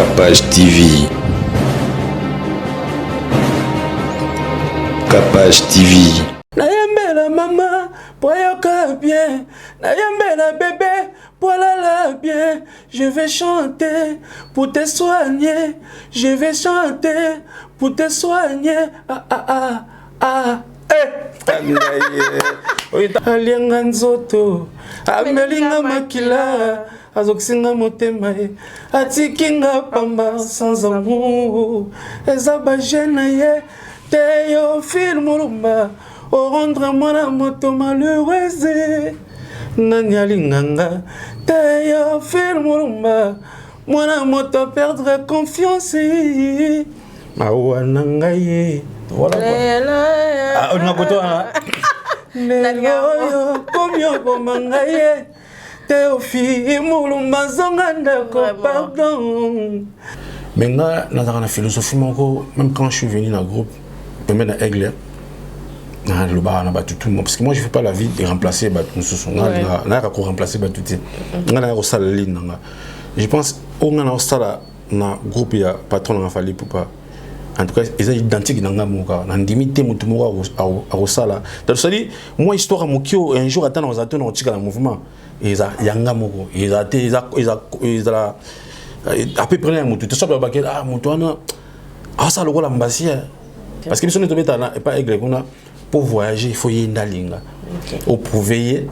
Capage TV. Capage TV. Nayembela maman, pour yoka bien. Nayembela bébé, pour la bien. Je vais chanter pour te soigner. Je vais chanter pour te soigner. Ah ah ah ah. Alianga nzoto, amelinga makila, azokisinga motema, atikinga pamba sans amour. Ezaba jena ye, Théophile Mulumba, au rendre moi la moto malheureuse. Nani alinganga, Théophile Mulumba, moi la moto perdre confiance. Mawa nangaye. Voilà quoi. Ah, on a besoin. Combien pour mangaye? Théophile Mulumba zonganda ko pardon. Maintenant, dans la philosophie, même quand je suis venu dans le groupe, même dans Aigle, le bar, on a battu tout le monde. Parce que moi, je ne fais pas la vie de remplacer tout ce monde. On a remplacé tout le monde. Je pense qu'on a un groupe, il y a patron dans la famille pour pas. En tout cas, ils sont identiques dans le monde. On a limité mon tour à Sala. C'est-à-dire, moi, histoire à Mokio, un jour, attends, on a un mouvement. Ils ont à peu près un moto. Tu sais pas que ah moto ana ah ça le rôle ambassadeur. Parce que si on est tombé là et pas aigle pour voyager, il faut y aller ndalinga. Au prouver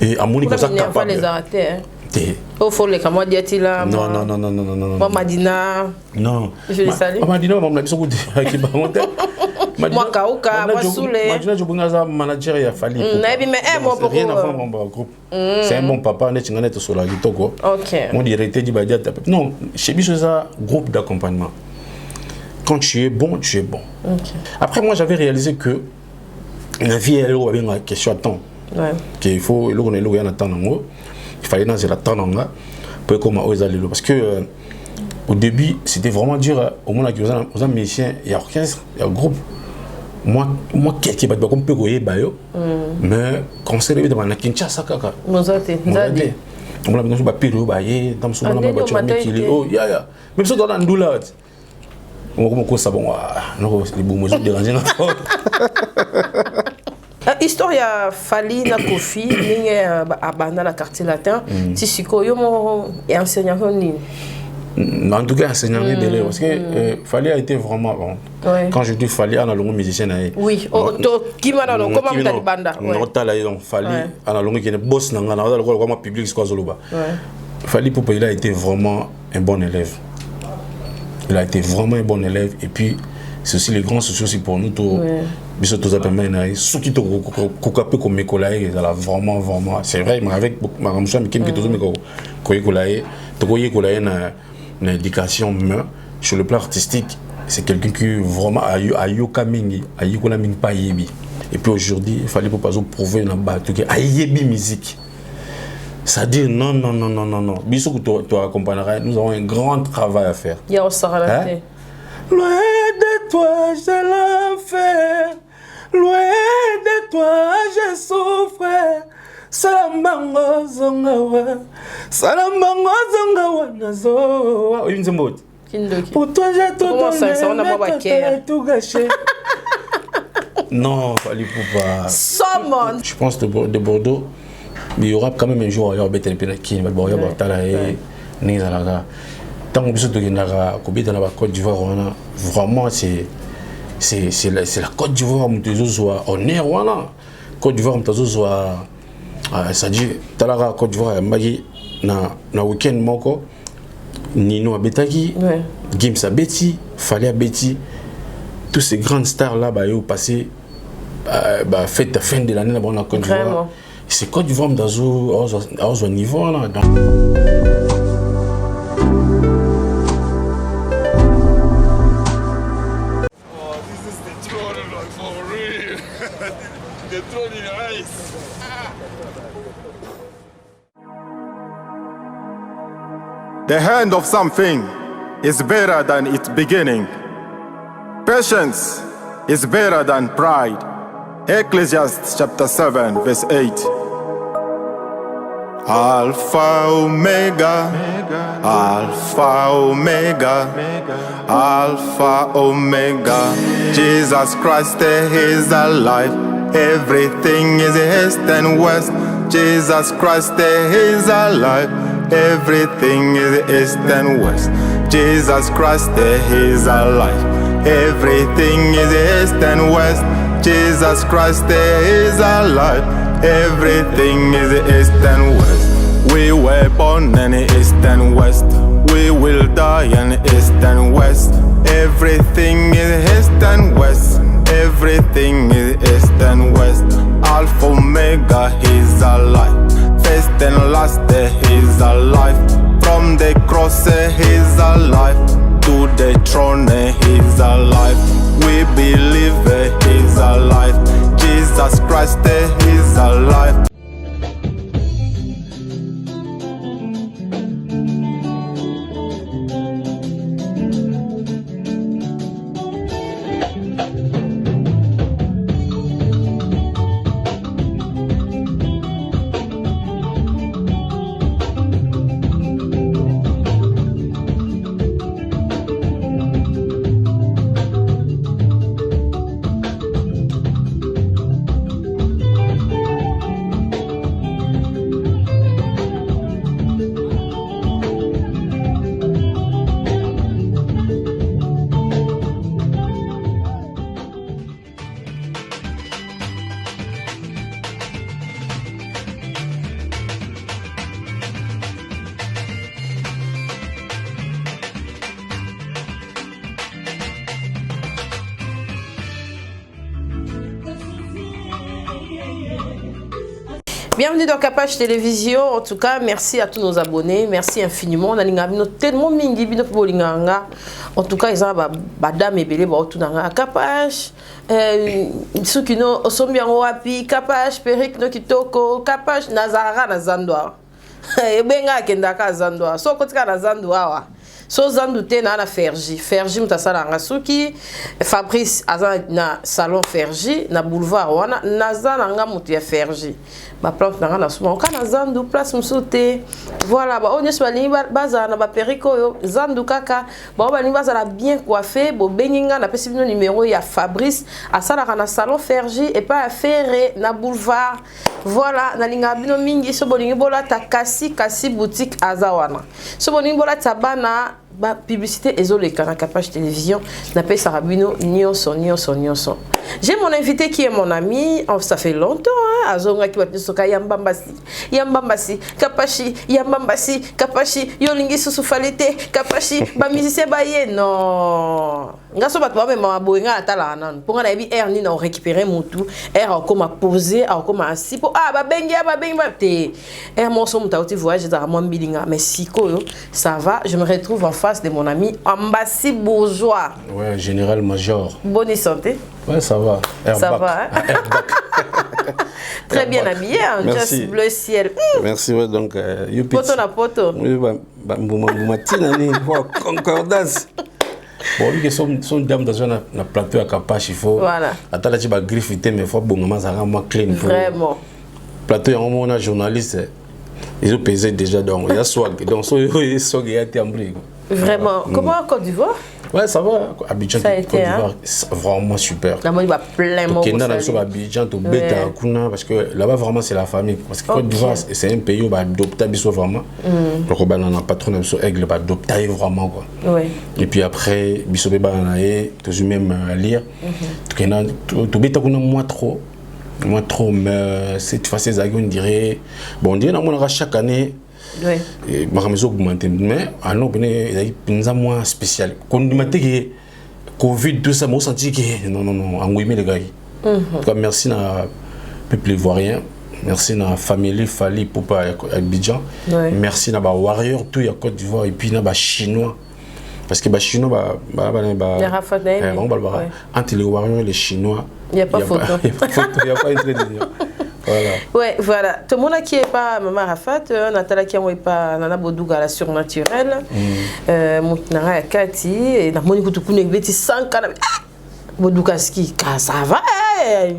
et à moni comme ça capable. Les arrêter. Au faut les camarades diati là. Non. Moi Madina. Non. Je les salue. Madina maman la biso ko qui ba monter. Moi Kauka, moi Soulé. Madina je bunga manager ya Fali. Mais moi pour rien à faire mon groupe. C'est un bon papa, on est chingane to sola kitoko. OK. Mon directeur dit badia non, chez biso ça groupe d'accompagnement. Quand tu es bon, tu es bon. OK. Après moi j'avais réalisé que la vie elle avait une question à temps. Ouais. Qu'il faut le connaître le temps dans il fallait dans la temps dans pour comment oser aller parce que au début c'était vraiment dur au moins aux musiciens il y a orchestre, il y a groupe. Moi quelqu'un va comme peut goyer bayo mais concert est dans la Kinshasa kaka Mozate Nzadi on a besoin de papier bayer dans son nom voiture mais oh ya même ça dans la doula on comment ça bon non les bons me déranger histoire ya Fali na Kofi ninge abanda la quartier latin ti sikoyo mo et enseignant ni. En tout cas, enseignant de parce que Fali a été vraiment bon. Ouais. Quand je dis Fali, on a longue musicien. Oui, qui m'a donné comment on a banda. On a là donc Fali, on a longue qui est boss on a le vraiment public quoi zoloba. Fali Poupa il a été vraiment un bon élève. Il a été vraiment un bon élève et puis c'est aussi les grands soucis aussi pour nous tous. Biso tous appelés ceux qui te coupent comme Mekolaï, vraiment c'est vrai mais avec ma ramcha mais qui me tous mes Kolaï, Tokoye na l'éducation mais sur le plan artistique c'est quelqu'un qui vraiment a yoka mingi a yoka mingi pas yebi et puis aujourd'hui il fallait pas prouver na batu que a yebi musique ça dit non biso que tu accompagneras nous avons un grand travail à faire il y a aussi raté loin de toi j'ai l'enfer loin de toi je souffre Salamango zongawa nazo. Oui, pour toi j'ai tout donné, tout gâché. Non, Fali Poupa. Je pense de Bordeaux, mais il y aura quand même un jour il y aura Betel Pelaki, il va y avoir Talaé, Nizalaga. Tant que vous êtes dans la Côte d'Ivoire, vraiment c'est la Côte d'Ivoire où soit honneur voilà. Côte d'Ivoire où soit c'est-à-dire talara Côte d'Ivoire magi na week-end moko Nino Abetaki Gims Abeti Fali Abeti tous ces grandes stars là bah yo passé fête fin de l'année là dans la Côte d'Ivoire c'est Côte d'Ivoire dans un niveau là The end of something is better than its beginning. Patience is better than pride. Ecclesiastes chapter 7 verse 8. Alpha Omega, Alpha Omega, Alpha Omega. Jesus Christ is alive. Everything is east and west. Jesus Christ is alive. Everything is east and west. Jesus Christ is alive. Everything is east and west. Jesus Christ is alive. Everything is east and west. We were born in east and west. We will die in east and west. Everything is east and west. Everything is east and west. Alpha Omega is alive. First and last is alive. From the cross he's alive. To the throne he's alive. We believe he's alive. Jesus Christ is alive. Bienvenue dans Kapach Télévision. En tout cas, merci à tous nos abonnés. Merci infiniment. On a tellement mingi bino bolinganga. En tout cas, ils ont badam et belé ba tout dans Kapach. Ceux qui no sombian wapi Kapach Perik no kitoko Kapach Nazara na Zandwa. E benga kendaka Zandwa. So kotika na Zandwa wa. So Zandu te na Fergie. Fergie mutasala ngasuki. Fabrice azan na salon Fergie na boulevard wana nazana nga mutu ya Fergie. Ba plante na na souvent kana Zandu place musote. Voilà ba on soit li baza na ba periko yo Zandu kaka ba ba ni baza la bien coiffé bo beninga na pesi bino numéro ya Fabrice asala na salon Fergie et pas à faire na boulevard. Voilà na linga bino mingi so bolingi bola ta kasi boutique azawana. So bolingi bola tabana ba publicité ezoleka na Kapach Télévision na pe sarabino nyonso. J'ai mon invité qui est mon ami, ça fait longtemps hein, azonga ki batisoka yambambasi Kapachi yambambasi Kapachi yolingi susu falite Kapachi ba musicien ba ye non ngaso bat ba mema boinga atala nan ponga na bi air ni na récupérer mutu air comme poser comme assis po ba bengi ba te air mon son mutauti voyage dans mon bilinga mais siko yo ça va, je me retrouve en face de mon ami Ambassi Bourgeois. Ouais, général major. Bonne santé. Ouais, ça va. Ça va, hein? Très bien habillé, hein? Just bleu ciel. Merci, ouais, donc... Poto na poto. Oui, concordance. Bon, vu que son dame dans un plateau à Kapach, il faut... Voilà. Attends, là, tu vas griffer, mais il faut bon, ça rend moins clean. Vraiment. Plateau, il y a un moment, on a journaliste, ils ont pesé déjà, donc il y a swag. Donc, il y a swag, il y a timbré. Vraiment. Comment en Côte d'Ivoire? Ouais, ça va. Abidjan, ça a été, Côte d'Ivoire, c'est vraiment super. Là-bas, il va plein de Abidjan, parce que là-bas, vraiment, c'est la famille. Parce que Côte d'Ivoire, c'est un pays où il adopter vraiment. Donc, on a un patron de aigle, adopter vraiment. Et puis après, Bissobé, toujours même à lire. Tout bêta, moi trop, mais cette fois, on dirait. Bon, on dirait que chaque année. Oui. Mais il y a moins spécial. Quand on m'a dit Covid, tout ça, moi senti que non, engouillé les gars. En tout cas, merci à peuple ivoirien, merci à la famille Fali pour Abidjan, merci à Warrior, tout il y a Côte d'Ivoire et puis à Chinois. Parce que les Chinois, entre les Warriors et les Chinois, il n'y a pas photo. Il n'y a pas une traite. Voilà. Ouais, voilà. Tout le monde qui n'est pas Maman Rafat, Nathalie qui n'est pas Nana Bodouga la surnaturelle, Moutnara Kati, et la Monique Toukoune Beti Sankana. Bodouga ski, ça va,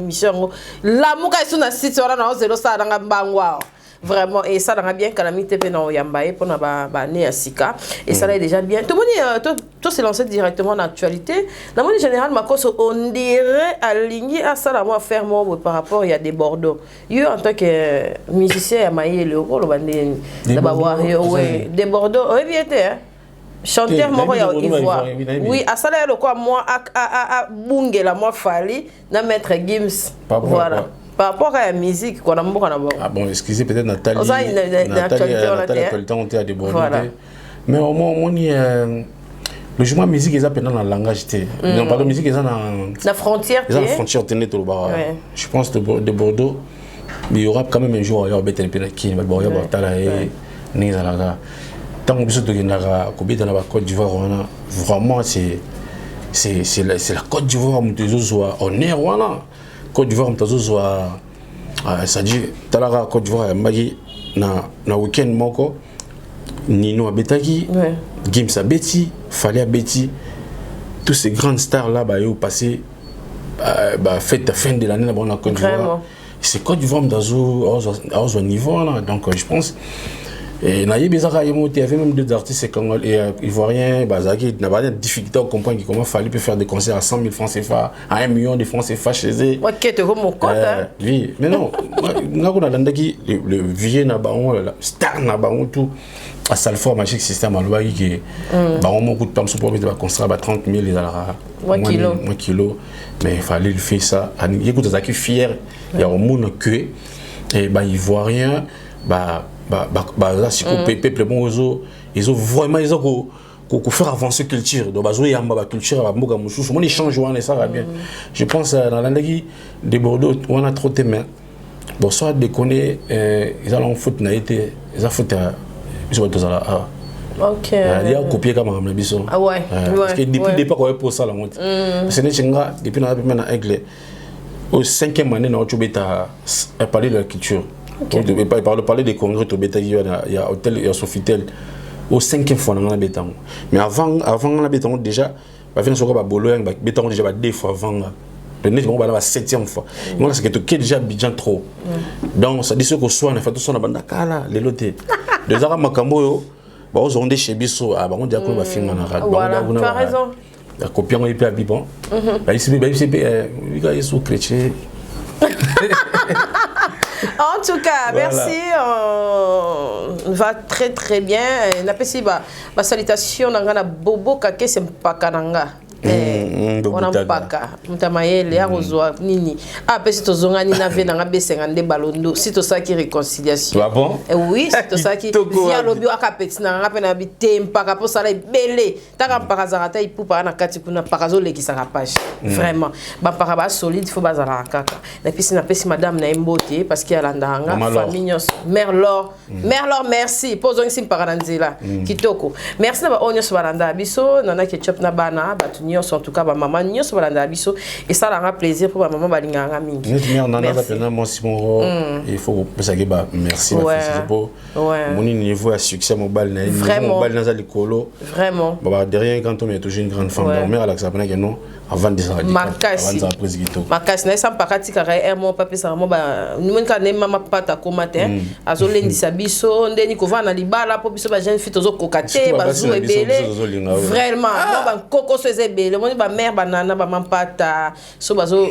mission. La Mouka est sur la site, on a 0 ça dans la bangwa. vraiment et ça dans bien calamité pe na oyamba pour na ba né à Sika et ça là est déjà bien tout le monde tout s'est lancé directement dans l'actualité dans mon général Makoso on dirait aligné à ça la moi faire moi par rapport il y a des Bordeaux yo en tant que musicien à mailler le rôle bandé d'abord ouais des Bordeaux oui bien hein chanteur moi il voit oui à ça là le quoi moi à bungela moi fali na maître Gims voilà par rapport à la musique qu'on a beaucoup en ah bon excusez peut-être Nathalie Nathalie on était à déborder mais au moins on y le jugement musique ils appellent dans le langage t non pas de musique ils ont la frontière ils ont la frontière tenait tout le bas je pense de Bordeaux mais il y aura quand même un jour il y aura peut-être un qui va boire batala et nizalaga tant que biso to genara ko beta na ba Côte d'Ivoire vraiment c'est la Côte d'Ivoire mutezo soit honneur wana Côte d'Ivoire mutezo soit ça dit talaga Côte d'Ivoire magi na week-end moko Nino abetaki Gims abeti Fally abeti tous ces grandes stars là bah yo passé fête fin de l'année là bon na Côte d'Ivoire c'est Côte d'Ivoire mutezo au niveau là donc je pense et naïe bizarre il y avait même deux artistes ivoiriens bazaki n'a pas de difficulté à comprendre comment Fally peut faire des concerts à 100 000 francs CFA à 1 million de francs CFA chez eux OK tu mon compte oui mais non ngako na landaki le vieux na baon la star na baon tout à Salford Magic System à l'obagi qui baon mon coup de pam pour mettre un concert à 30 000 moins kilo mais il fallait le faire ça il écoute ça qui fier il y a au monde que et ivoirien là si qu'on peuple bon ils ont vraiment ils ont qu'on faire avancer culture donc bazo yamba culture ba mboka mususu mon échange on ça va bien je pense dans l'andagi de Bordeaux on a trop témoin bon soit déconner ils allons foot na été ils ont foot ils sont tous là OK il y a copier comme on biso ah ouais parce que depuis départ quoi pour ça la monte c'est ne chinga depuis na même na anglais au 5e année na otubeta parler de la culture. Il parler des congrès au Bétail, il y a hôtel, il y a Sofitel au 5e fois dans la béton. Mais avant la béton déjà, il y a un Bologne, béton déjà 2 fois avant. Le nez on va la 7e fois. Moi c'est que tu déjà bien trop. Donc ça dit ce que soit on a fait tout ça na banda kala les lotés. Des ara makambo yo, ba ozonde chez biso ah ba on dit ko ba film na radio. Voilà, tu as raison. La copie on est pas bon. Ba ici il gars sont chrétiens. En tout cas, voilà. Merci. On va très très bien. Napesi ba salutation nanga bobo kake sempakananga. Onapaka mutamayele arozwa nini pesi tozonga ni na vena ngabe 50 balondo si to ça qui réconciliation ah bon oui si to ça qui via lobby akapeti na ngape na bitempaka po sala belé taka mpaka zarata ipupa na kati kuna pakazo lekisa page vraiment ba para ba solide faut bazala kaka na pesi madame na embote parce qu'il y a landanga famille mère Laure merci posons sim paranzela kitoko merci na ba onyos balanda biso nana ketchup na bana batu en tout cas ba maman nyos balanda biso et ça la plaisir pour ba maman balinganga mingi mère nana zapena moi Simon il faut ça que ba merci pour mon niveau à succès mobile na mobile na za likolo vraiment ba derrière quand on est toujours une grande femme mère Alex apena que non avant de ça makasi na sam pakati kara mon papa ça mo ba ni mon ka ne mama pata ko matin azolendisa biso ndeni ko vana libala po biso ba jeune fille tozo kokate bazu ebele vraiment ba koko so ezebele moni ba mère banana ba mampata so bazo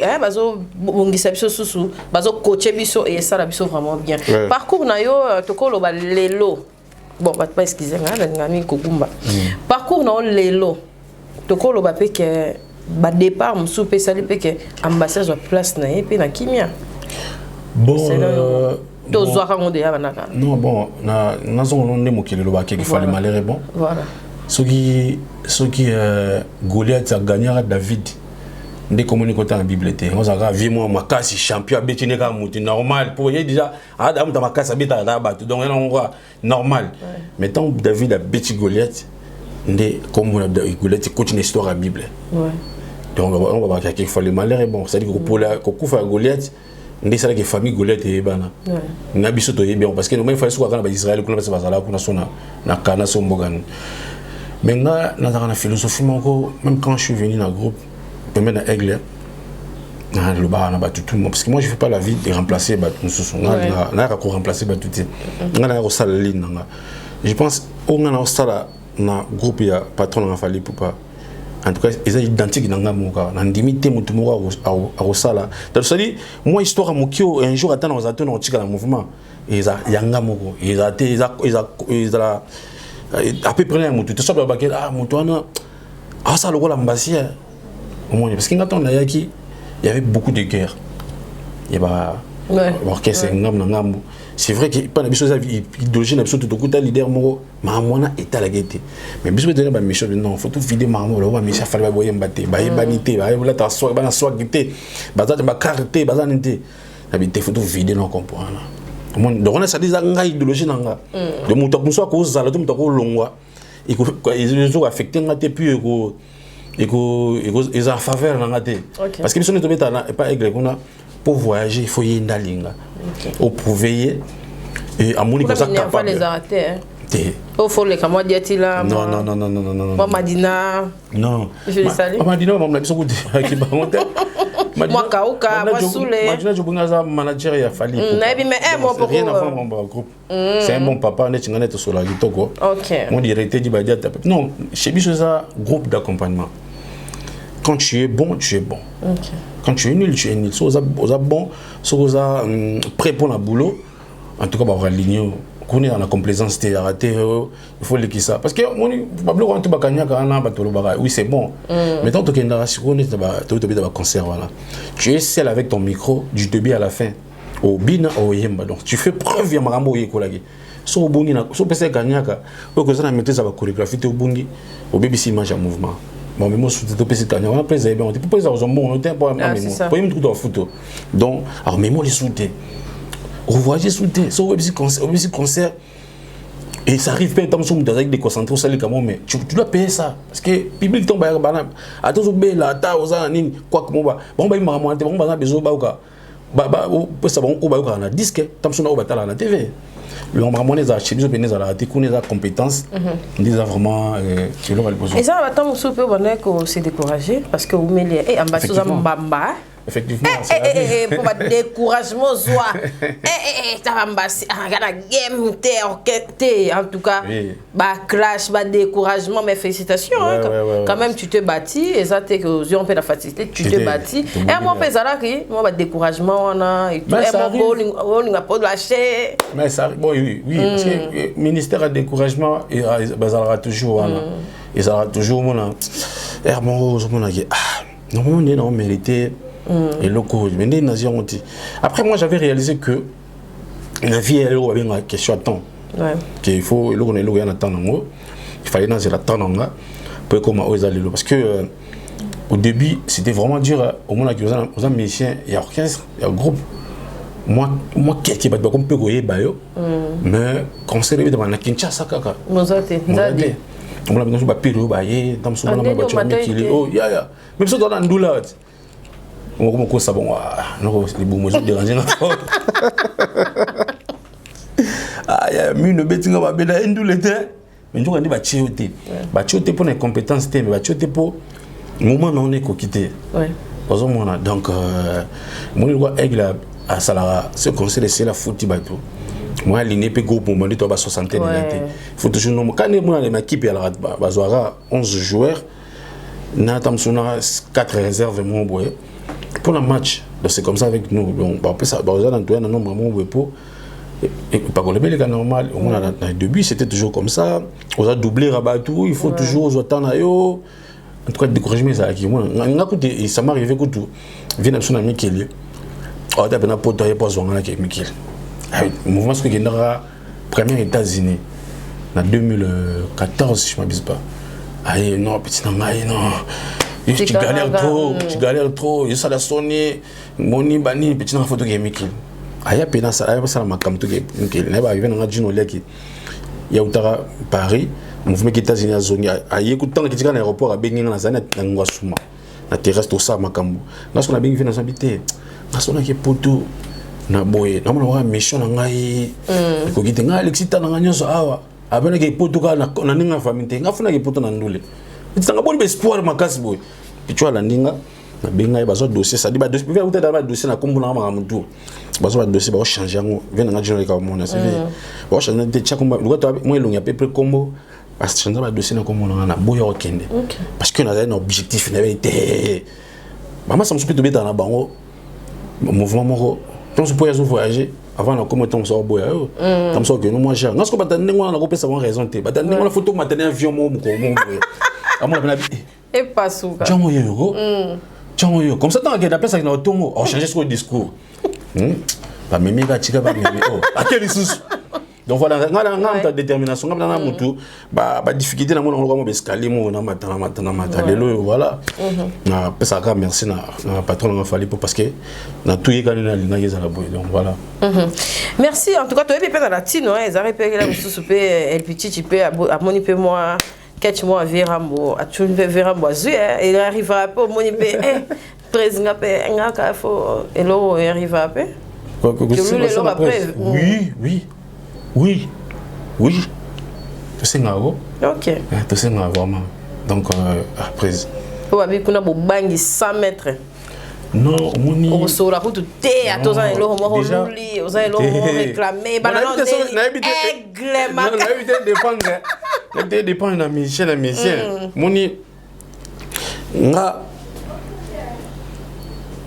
bongisa biso susu bazo coacher biso et ça la biso vraiment bien parcours na yo tokolo ba lelo bon pas excuser ngani kokumba parcours na lelo tokolo ba pe que ba départ musu pe sali pe que ambassade wa place na pe na kimia bon tozo ka ngonde ya banaka non bon na zongo ne mokele lo ba ke fallait malheur bon voilà ce qui Goliath a gagné à David dès qu'on est content la Bible était on a vu moi makasi champion betine ka muti normal pour y déjà adam dans makasi abeta da battu donc on voit normal mais tant David a beti Goliath ndé comme Goliath coach une histoire à Bible donc on va qu'il fallait malheur bon c'est à dire que pour la kufa Goliath ndé ça la famille Goliath et bana na biso to bien parce que nous même fallait soit quand Israël kuna ça va kuna sona na kana so mbogan. Maintenant, dans la philosophie, même quand je suis venu dans le groupe, même dans Aigle, parce que moi je fais pas la vie de remplacer remplacer je pense on a ça na groupe ya patron na fali pour pas en tout cas ils sont identiques dans ngamuka na ndimité mutu moko a sala c'est-à-dire moi histoire mokio un jour attendre aux attendre au mouvement ils a yanga moko ils a à peu près mutu tout ça ba ke mutu ana ça le la mbasia au moins parce que quand on a yaki il y avait beaucoup de guerres et bah orchestre ngam c'est vrai que pas des choses idéologie absolue tout coup leader moko mamona eta la guette mais biso de ba mission non faut tout vider mamo lo ba mission fallait ba boye mbaté ba banité ba la ta so ba so guette ba za ba carte ba za nité habité faut tout vider non comprendre mon donc ça dit nga idéologie nanga de muto kunso ko zala to muto ko longwa et ko ils ont affecté ngate puis ko ils en faveur nangate parce que biso ne tombe pas aigle qu'on pour voyager il faut y ndalinga au prouver et à mon niveau ça capable les arrêter au faut les camois diati là non moi Madina non je les salue Madina maman la biso ko ki ba monter moi Kauka moi Soulé Madina je bunga za manager ya fali na bi mais moi pour rien avant mon groupe c'est un bon papa on est ngane to sola kitoko mon directeur di badia non chez biso ça groupe d'accompagnement. Quand tu es bon, tu es bon. Quand tu es nul, tu es nul. Si vous êtes bon, si vous êtes prêt pour le boulot, en tout cas, on va aligner. Quand on est dans la complaisance, il faut le ça. Parce que oui, c'est bon. Mais tant que tu es dans la concert, tu es seul avec ton micro du début à la fin. Au bina, au yemba. Donc, tu fais preuve de marambo yekolagi. Si au bungi, si au PC gagnaka, au que ça na maîtrise la chorégraphie au bungi, au BBC image en mouvement. Bon, mais moi, je suis tout petit canard. On a pris ça. On dit pourquoi ils ont bon. On était pas. Pour une toute photo. Donc, alors mais moi les soudés. Revoyez soudés. Sur au concert. Et ça arrive pas tant sur avec des concentrés ça les comment mais tu dois payer ça parce que public tombe à banane. Attends au bé là, ta aux anines quoi que bon bah il m'a monté bon bah besoin bah ça bon au bah na disque tant sur au batala na TV. Le on m'a monté ça chez biso benez la te connais sa compétence. Dis vraiment tu leur le besoin. Et ça va tant monsieur peut bonner que c'est découragé parce que vous mettez et ambassadeur Mbamba. Effectivement. Pour pas découragement soit. Ça va mbasser regarde game t'es en tout cas bah clash bah découragement mais félicitations quand même tu te bâtis et ça t'es que on peut la facilité tu te bâtis et moi peut ça là qui moi bah découragement on a et tout et moi on n'a pas lâché mais ça bon oui parce que ministère de découragement et ça aura toujours et ça aura toujours mon Hermon normalement on mérité et locaux mais des nations ont après moi j'avais réalisé que la vie elle avait une question à temps qu'il faut le on est là attendre il fallait dans la temps pour comment aux aller parce que au début c'était vraiment dur au moins aux musiciens il y a orchestre il y a groupe moi qui pas comme peu goyer bayo mais concert de na Kinshasa kaka Mozate Nzadi on a besoin de papier bayer dans son oh ya même ça dans la douleur on commence ça bon non les bons mots déranger ah ya mine betinga ba bela indulete mais njoka ndi ba chioté pour les compétences mais ba chioté pour moment non est quitté parce que donc mon loi aigle à salara ce conseil c'est la fouti bateau moi aligné pe groupe moment de 60 il faut toujours non quand moi les équipe à la bazwara 11 joueurs na tamsuna 4 réserves mon boy pour le match donc c'est comme ça avec nous on peut ça bazar Antoine non vraiment pour et pas que le bénéfice normal on a dans début c'était toujours comme ça on a doublé rabat tout il faut toujours aux attendre en tout cas découragement ça qui moi et ça m'arrive que tout vient son ami qui est oh t'as bien pour toi pas besoin là qui Michael mouvement ce qui est dans première États-Unis en 2014 si je m'abuse pas aïe non petit non tu galères trop je ça la sonner moni bani petit na photo qui Michael aya pena ça aya ça ma kam to ke ne ba vivre na jino leki ya utara Paris mouvement qui États-Unis à zone aye ku tanga kitika na aéroport a bengi na zana na ngwasuma na terrestre to ça makambo na so na bengi vina sabité na so na ke poto na boye na mona wa mission na ngai ko kitinga alexita na nganyoso awa abena ke poto ka na ninga famille te ngafuna ke poto na ndule itanga boni be espoir makasi boy pichwa la ndinga benga bazo dossier ça dit ba dossier vous dans dossier na kombo na mamutu bazo ba dossier ba changer ngo vient na jino ka mona c'est ba changer de tcha kombo luka to moi longa peu près kombo parce que changer ba dossier na kombo na boya okende parce que na un objectif na été maman ça me peut tomber dans la bango mouvement moko donc je peux voyager avant na comment on sort boya comme ça que nous moi j'ai ngas ko batande ngona na ko pesa bon raison te batande ngona photo matane avion mo ko mo amona bina et pas souka Django yo comme ça tant que d'après ça na tongo on changer son discours ba mimi ga chika ba mimi à quel sous donc voilà ngana détermination ngana mutu ba difficulté na mona ko mo escalier mo na matana lelo voilà na pesa ka merci na patron na fali parce que na tout yeka na linga yeza la boy donc voilà merci en tout cas toi et dans latino ils arrivent que là sous pe el petit peu à moni peu moi catch moi Verambo à tu Verambo il arrivera pas au moni pe président pe ngaka fo et là il arrivera pas oui c'est ngao OK c'est ngao vraiment donc après oui kuna bobangi 100 mètres non moni on se la route té à tous les lots mo luli aux les lots réclamer banana aigle ma na dépend na mission moni nga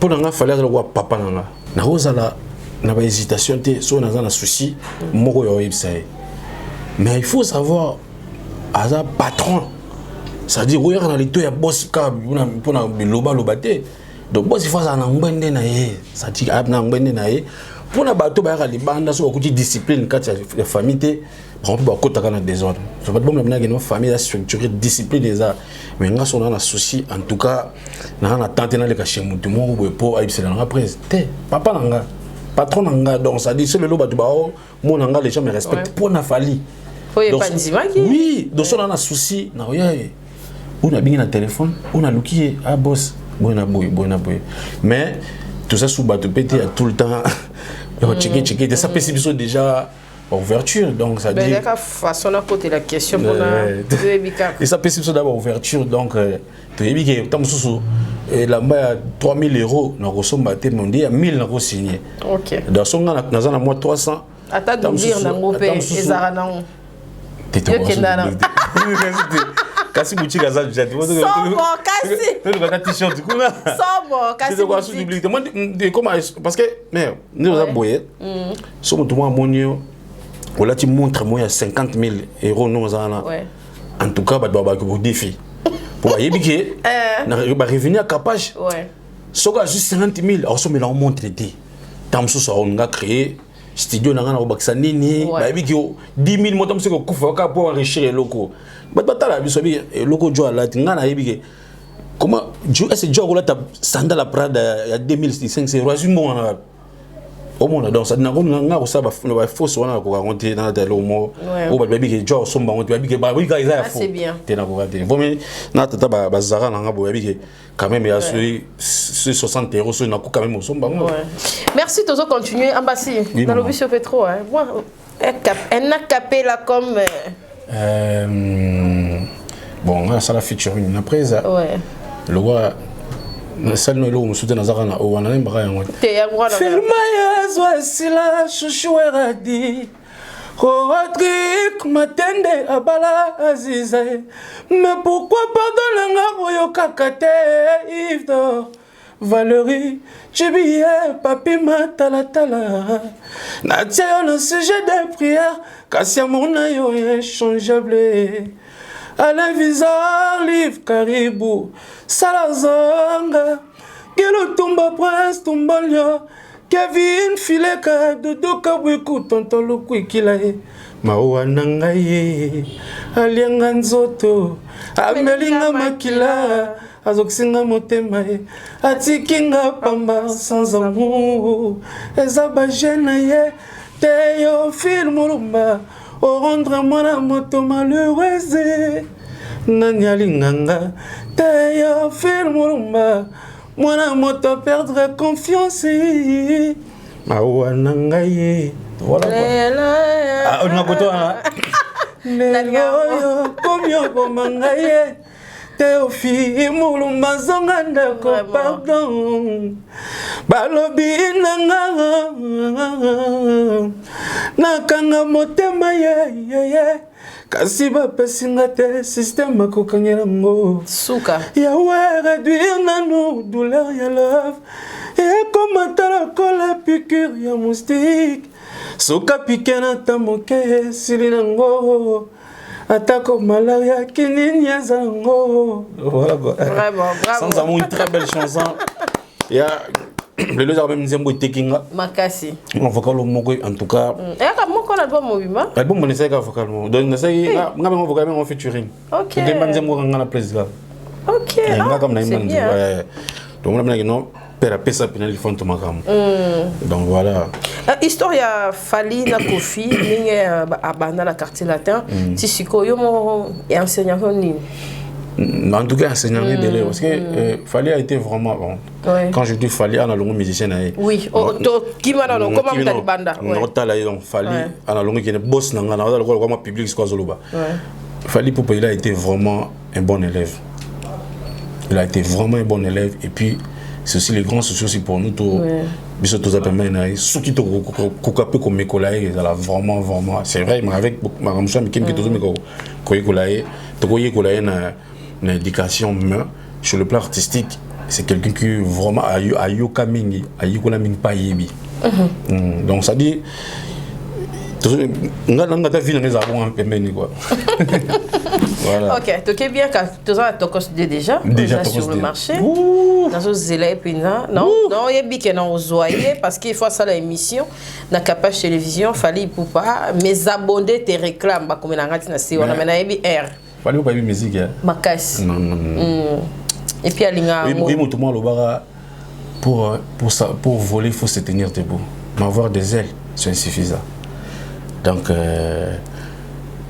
pour nga fallait que papa nga na rozala na ba hésitation té so na za souci moko yo yebsaye mais il faut savoir aza patron ça dit oui na lito ya boss ka pour na loba té donc boss il faut ça na ngwende na ye ça dit na ngwende na ye pour na bato ba ya libanda so ko discipline kati ya famille té on peut pas côté dans désordre je pas bon na ngeno famille la structurée discipline des arts mais nga so na souci en tout cas na tenter na le cacher mutu mo bo po aibsela na après té papa nga patron nga donc ça dit c'est le loba tu ba mon nga les gens me respectent pour na fali oui donc on a un souci na oyaye on a bien un téléphone on a luki ah boss bona boy mais tout ça sous bateau pété tout le temps checker ça peut c'est déjà ouverture donc ça dit façon à côté la question pour et ça peut c'est d'abord ouverture donc tu es bien tant sous et là-bas 3000 € na resomba te mondi à 1000 na signé OK dans son na na moi 300 ata dire na ngopé ezara na kasi buchika za jati t-shirt kuna kasi moi comment parce que mais nous avons boyé so mutu moi monio wala ti montre moi à 50 000 € nous en en tout cas ba ko défi pour yebiki na ba revenir capable so ka juste 50 000 alors so me la montre té tam so on nga créer studio na ngana obakisa nini ba yebiki 10 000 motam se ko kufa ka pour enrichir loko batala biso bi loko jo ala ngana yebiki comment jo est jo ko la ta sandala Prada ya 2500 €. Au monde donc ça n'a pas ça va fausse wana ko raconter dans la lomo o ba baby ke jo somba on baby ke ba oui ga isa faux te na ko rater vomi na tata ba zara na ngabo baby ke quand même il y a ce 60 € sur na ko quand même somba merci tozo continuer ambassy dans le bus Petro hein moi elle n'a capé là comme bon ça la featuring après ça le roi salno lo musude nazaka na o wana mbaka yango te ya ngwana firma ya zwasila shushuera di Rodrigue matende abala aziza mais pourquoi pardonner nga oyoka kate Yves Valérie Chibiye papi matalatala na tia le sujet de prière kasi mon yo échangeable Alain Vizar, Livre Caribou, Salazanga, Gelo Tumba Prince Tumbalio, Kevin Fileka, Dodo Kabuiku, Tonton Lukui Kilae, Mawa Nangaye, Alianga Nzoto, Amelinga Makila, Azoksinga Motemae, Atikinga Pamba sans amour, Ezaba Jenaye, Teyo Filmurumba. Au rendre moi la moto malheureuse Nanyali nganga Taya filmurumba Moi la moto perdre confiance Awa nangaye Voilà on a koto Nelo yo Komyo komangaye Théophile Moulumba zonga ndako pardon balobi nanga nakanga motema ye kasi bapesinga te système akokangela ngo suka Yahweh réduire nanu douleur ya love et comme la piqûre ya moustique soka piqué na tamoke sili nango atako malaria kinini ya zango. Voilà quoi. Vraiment, bravo. Sans amour, une très belle chanson. Il y a les deux albums Nzembo et Tekinga. Makasi. On vocal au Mogo en tout cas. Et comment qu'on album Mobima? L'album on essaie vocal. Donc on essaie nga on vocal en featuring. OK. Donc Nzembo ngana président. OK. C'est bien. Donc on a dit non. Père pesa penal font to makam. Donc voilà. Histoire ya Fally na Kofi ninge abanda la quartier latin. Tisiko yo mo enseignant ni. En tout cas enseignant belé parce que Fally a été vraiment bon. Quand je dis Fally ana longo musicien aye. Oui, to kimana no comment mta banda. Non tala donc Fally ana longo qui est boss na ngana na ko ma public ko zoloba. Fally Poupa il a été vraiment un bon élève. Il a été vraiment un bon élève et puis c'est aussi les grands soucis aussi pour nous tous. Biso tous appelés na ceux qui to kokape comme Mekolae vraiment c'est vrai mais avec ma ramcha mais qui toujours me Koyekolae to Koyekolae na éducation mais sur le plan artistique c'est quelqu'un qui vraiment a yoka mingi a yoka mingi pa yebi. Donc ça dit nga ta ville les avons un peu meni quoi. Voilà. OK, tu es bien quand tu as tokos déjà sur le marché. Dans ce zélé puis non, il y a bien que non zoyer parce qu'il faut ça l'émission na Capage télévision Fally Poupa mes abonnés te réclament ba comme na ngati na si on a maintenant yebi R. Fally Poupa musique hein. Makasi. Non. Et puis alinga. Oui, tout le monde le bara pour voler il faut se tenir debout. Mais avoir des ailes c'est insuffisant. Donc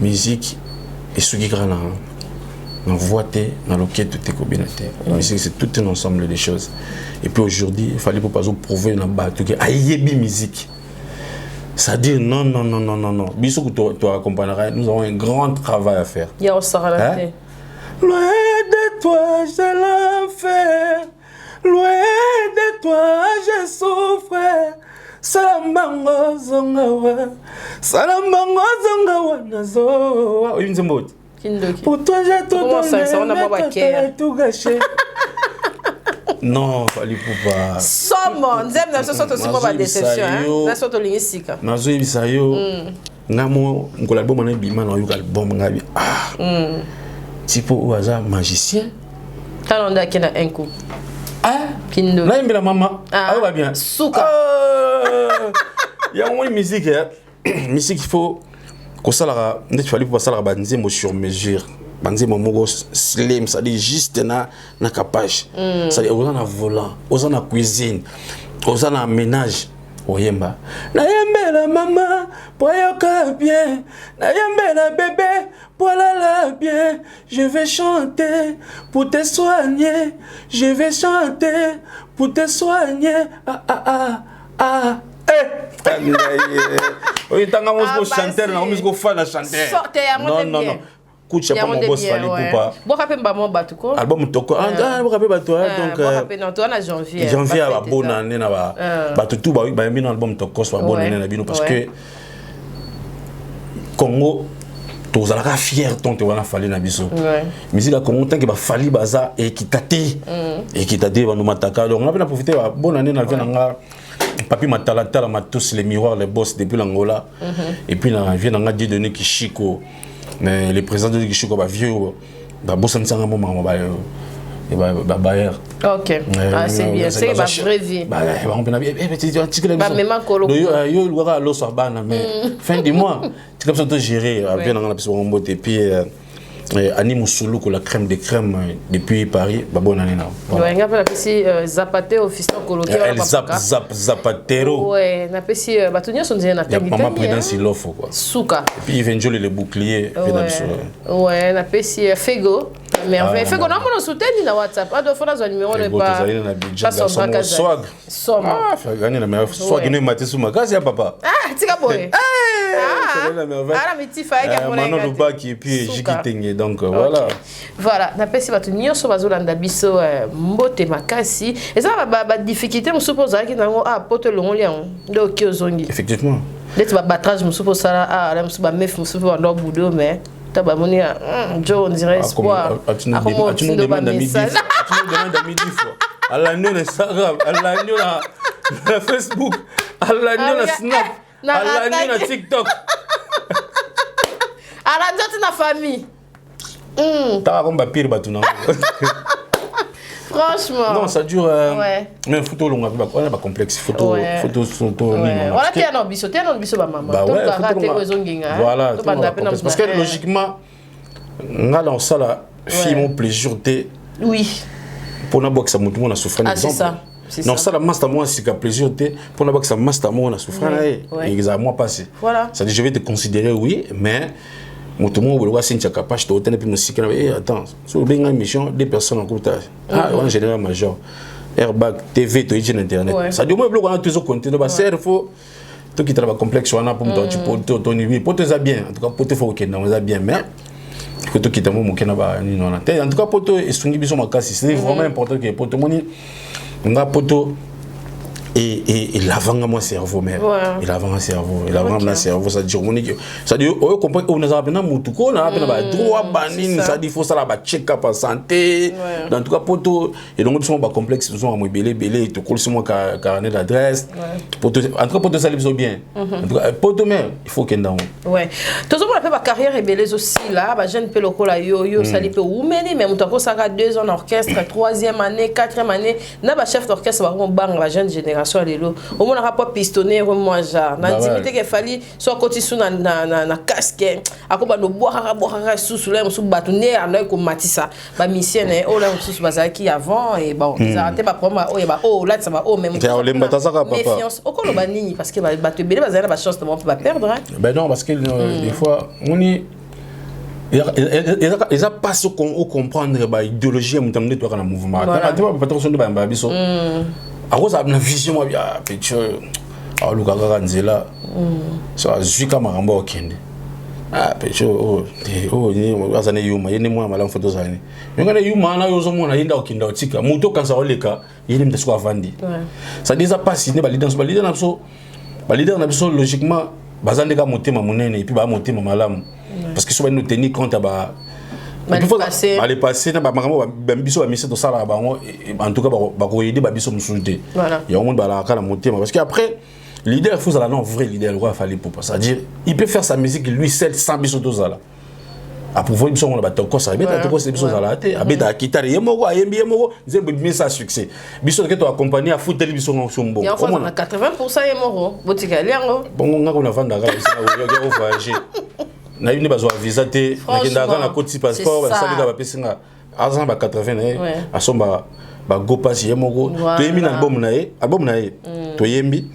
musique et ce qui est grand dans voité dans le quai de tes communautés. Musique c'est tout un ensemble de choses. Et puis aujourd'hui il fallait pour pas prouver dans bateau que ayebi musique. Ça dit non. Bisou que tu accompagneras, nous avons un grand travail à faire. Il y a au Saralaté. Loin de toi j'ai l'enfer. Loin de toi je souffre. Salamango zongawa nazo. Oui, Nzembo. Pour toi j'ai tout donné, tout gâché. Non, Fally Poupa. Somme, Nzem na soto aussi pour la déception hein. Na soto lingisika. Nazo ibisa yo. Ngamo ngola album na bima na yo album ngabi. Tipo oaza magicien. Talonda kina un coup. Kindo. Là il la maman. Ah va bien. Souka. Il y a une musique musique il faut que ça la Fally Poupa ça la banzemo sur mesure. Banzemo mogo slim ça dit juste na Capage. Ça dit on a volant, on a cuisine, on a ménage. Oyemba. Na yembe la maman pour yoka bien. Na yembe la bébé pour la bien. Je vais chanter pour te soigner. Je vais chanter pour te soigner. Oui, tanga musique chanteur, na musique fan chanteur. Non. Kucha pas mon boss Fally Poupa. Bo rappel ba mon batuko. Album toko. Bo rappel bato donc bo rappel non toi na janvier. Janvier ba bonne année na ba. Bato tout ba bien album toko soit bonne année na bino parce que Congo tous ala fier ton te wana Fally na biso. Musique à Congo tant que ba Fally baza équité ba no mataka donc on a bien profiter ba bonne année na vient nga Papi Matalata la tous les miroirs les boss depuis l'Angola et puis na vient nga Dieudonné Kishiko. Mais les présidents de Kishiko ba vieux ba bossa nsanga mama ba bayer. OK. C'est bien, c'est ba vraie vie. Ba on peut na bien ba même kolo. Yo le wara lo so bana mais fin du mois tu comme ça te gérer bien dans la pièce on botte et puis Annie Mousoulou la crème de crème depuis Paris ba bonne année là. Ouais, on appelle ici Zapatero fiston coloqué Zapatero. Ouais, na pesi batunyo sont dire na technique. Maman présidence il offre quoi. Souka. Et puis il vient jouer le bouclier Ouais, na pesi Fego merveille. Fait qu'on a mon soutien na WhatsApp. A do fona zo numéro de pas. Swag. Soma. Ah, fait gagner la meilleure swag ne maté sous ma case ya papa. Ah, tika boy. C'est la merveille. Ah, mais tu fais que Manon Lubaki et puis Jikitenge donc voilà. Voilà, na pesi batu nyonso bazolanda biso mbote makasi. Et ça ba difficulté me suppose que nango poto longoli ndo kiozongi. Effectivement. D'être battage me suppose ça là me suppose mef me suppose ndo budo mais tabamoni Joe on dirait espoir. Tu nous demandes à midi. Tu nous demandes à midi fois. À l'agneau Instagram, à l'agneau na Facebook, à l'agneau na Snap, à l'agneau na TikTok. À l'agneau na famille. T'as comme pire batuna. Franchement. Non, ça dure. Mais photo long, on a pas complexe. Photo On a fait un ambition, ma maman. Bah ouais, voilà. Parce que logiquement, on a dans ça la fille mon plaisir t'es. Oui. Pour na box ça tout le monde a souffert exemple. C'est ça. Non, ça la master moi c'est que plaisir t'es. Pour na box ça master moi on a souffert exactement passé. Voilà. Ça dit je vais te considérer oui, mais mon tout le monde va sentir capable de te puis musique attends sur bien une mission des personnes en courtage en général major airbag TV to internet ça dit moi bloc on a toujours compté donc c'est faut tout qui travaille complexe on a pour toi tu peux ton niveau pour te bien en tout cas pour te faut que on va bien mais que tout qui t'a mon kena ba ni non en tout cas pour toi et sungi biso makasi c'est vraiment important que pour tout monde on a poto et l'avant mon cerveau même et l'avant mon cerveau et l'avant mon cerveau ça dit ça dit on comprend on a appelé mutuko on a appelé ba droit banine ça dit faut ça la ba check up en santé dans tout cas poto et donc ils sont pas complexes ils sont à belé te colle sur mon carnet d'adresse poto en tout cas poto ça les bien en tout cas poto même il faut qu'il dans ouais tout ça on appelle ba carrière rebelle aussi là ba jeune pe lokola yo ça li pe oumeni mais mutako ça a 2 ans en orchestre 3e année 4e année na ba chef d'orchestre ba bang la jeune génération au moins on n'a pas pistonné moi genre na intimité qu'il fallait soit côté sous na casque akoba no boire sous là sous bâtonner alors comme matissa ba mission oh là sous bazaki avant et bon ça arrêté ba problème oh là ça va oh même méfiance au colo banini parce que ba te belé bazana ba chance de pas perdre ben non parce que des fois on y ils a pas ce qu'on comprendre ba idéologie mon temps de toi dans le mouvement pas patron de ba biso alors ça a une vision bien petit alors le gars nzela ça zuika maramba okende petit ni azane yuma yene mwa mala photo zane ngana yuma na yozo mona yinda okinda otika muto kansa oleka yene mteso avandi ça déjà pas signé ba leader na biso logiquement bazande ka motema munene et puis ba motema malamu parce que so ba nous tenir compte ba aller passer na ba makambo ba biso ba mission to sala ba en tout cas ba ko aider ba biso musude il y a un monde ba la kala motema parce que après leader il faut ça là non vrai leader le roi fallait pour ça dire il peut faire sa musique lui seul sans biso to sala a pouvoir biso on ba toko ça beta toko c'est biso sala te abeta kitare yemoko ayembi yemoko nzembe bisa succès biso que to accompagner a foutre biso on sombo on a 80% yemoko botika liango bon ngako na vanda ga ça au voyager na une bazo visa te nakenda kana koti passeport ba salika ba pesinga argent ba 80 asomba ba go pass yemoko to yemi na album na ye to yembi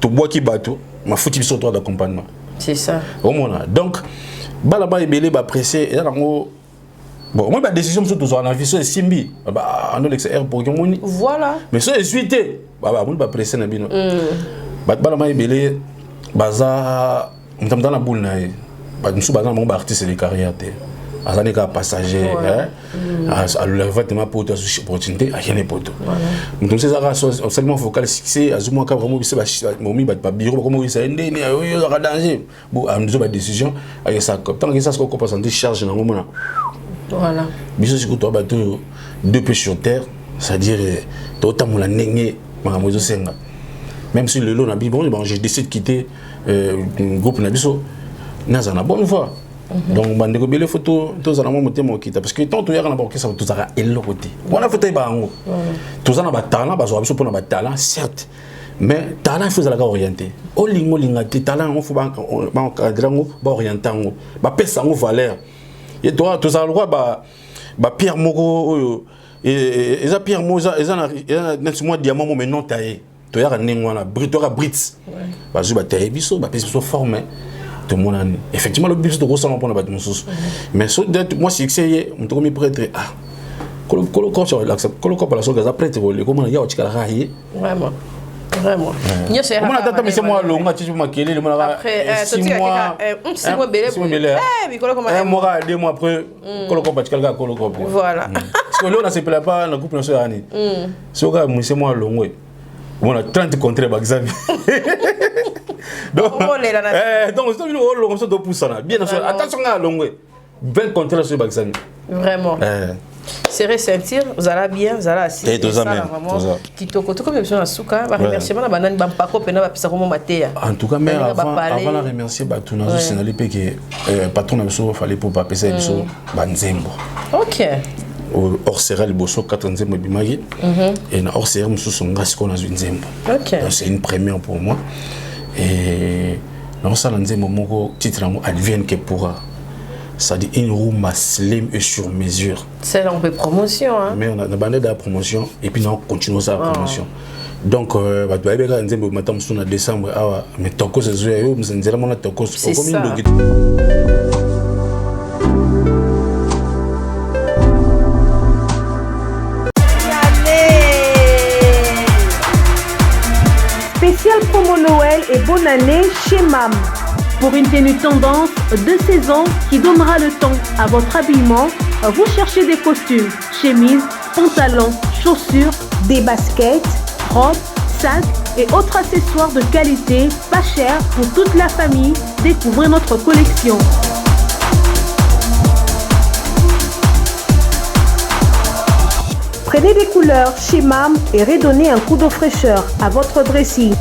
to boki bato ma futi biso droit d'accompagnement c'est ça au mona donc bala ba ebele ba pressé et nango bon moi ba décision surtout sur la vie so simbi ba ando l'exer pour moni voilà mais so suite ba mon ba pressé na bino bala ba ebele baza mtamda na boule na ye nous sommes dans artiste de carrière azane ka passager à lever tellement pour opportunité à rien poto donc c'est ça seulement focal succès azuma ka vraiment bise ba momi ba bureau comme ça ndé yo za danger bon nous ba décision avec ça tant que ça se ko passer charge na ngomona voilà biso siko to ba to deux pieds sur terre c'est-à-dire to tamula ndenge mamozo senga même si le lot na bon j'ai décidé de quitter groupe na biso naza na bonne voie donc bandeko bele photo tozana mo motema okita parce que tant to yaka na ba okisa tozaka eloko te wana photo ba ngo tozana ba talent ba zo biso pona ba talent certes mais talent il faut la orienter o lingo linga te talent on faut ba encadrer ngo ba orienter ngo ba pesa ngo valeur et toi tozala le ba pierre moko oyo et eza pierre mo eza na moi diamant mo mais non taillé to yaka ningo na britoka brits ba zo ba taillé biso ba pesa biso formé tout le monde effectivement le but de ressentir pour la bâtiment sous mais moi c'est que c'est on te prêtre colo la chose après comment il y a autre chose vraiment vraiment comment attends mais c'est moi longa tu m'as quel le après 6 mois un mois 2 mois après colo voilà parce que là on s'appelle pas la couple sur année c'est moi longo on a 30 contre Baxavi donc c'est une longue ça doit pousser bien sûr attention à longo 20 contre sur Baxavi vraiment serré sentir zala bien zala assis et ça vraiment kitoko to comme besoin na suka ba remerciement na banani ba mpako pena ba pisa komo matea en tout cas mais avant la remercier ba tout na senali pe que patron na biso fallait pour pas pesa biso ba nzembo OK hors série le bosso 4 nzembo bimagi et na hors série musu songa siko na nzembo OK c'est une première pour moi et non ça nzembo moko titre ngo advienne que pourra. Ça dit une roue slim et sur mesure. C'est un peu promotion. Hein? Mais on a bandé de la promotion et puis on continue sa promotion. Donc, tu vas bien en décembre, mais toko c'est ça. C'est ça. Spécial promo Noël et bonne année chez MAM. Pour une tenue tendance de saison qui donnera le ton à votre habillement, vous cherchez des costumes, chemises, pantalons, chaussures, des baskets, robes, sacs et autres accessoires de qualité, pas cher pour toute la famille. Découvrez notre collection. Prenez des couleurs chez MAM et redonnez un coup de fraîcheur à votre dressing.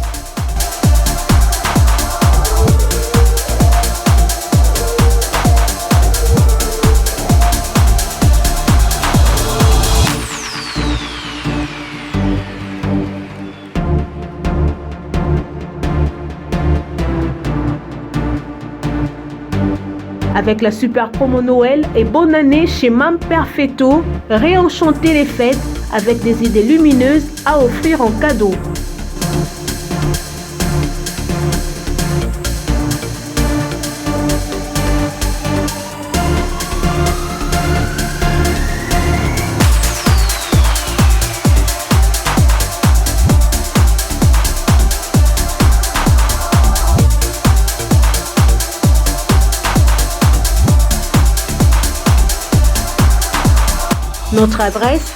Avec la super promo Noël et bonne année chez MAM Perfetto, réenchantez les fêtes avec des idées lumineuses à offrir en cadeau. Notre adresse,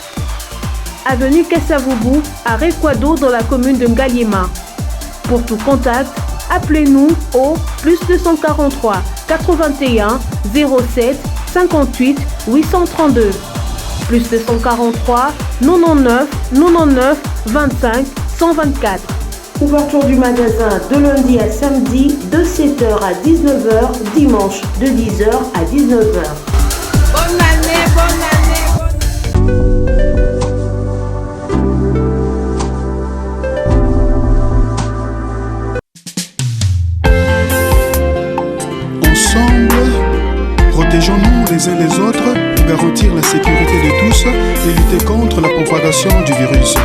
avenue Kassavoubou, à Rekwado dans la commune de Ngaliema. Pour tout contact, appelez-nous au +243 81 07 58 832. +243 99 99 25 124. Ouverture du magasin de lundi à samedi de 7h à 19h, dimanche de 10h à 19h. Bonne année, bonne année. Protégeons-nous les uns les autres pour garantir la sécurité de tous et lutter contre la propagation du virus.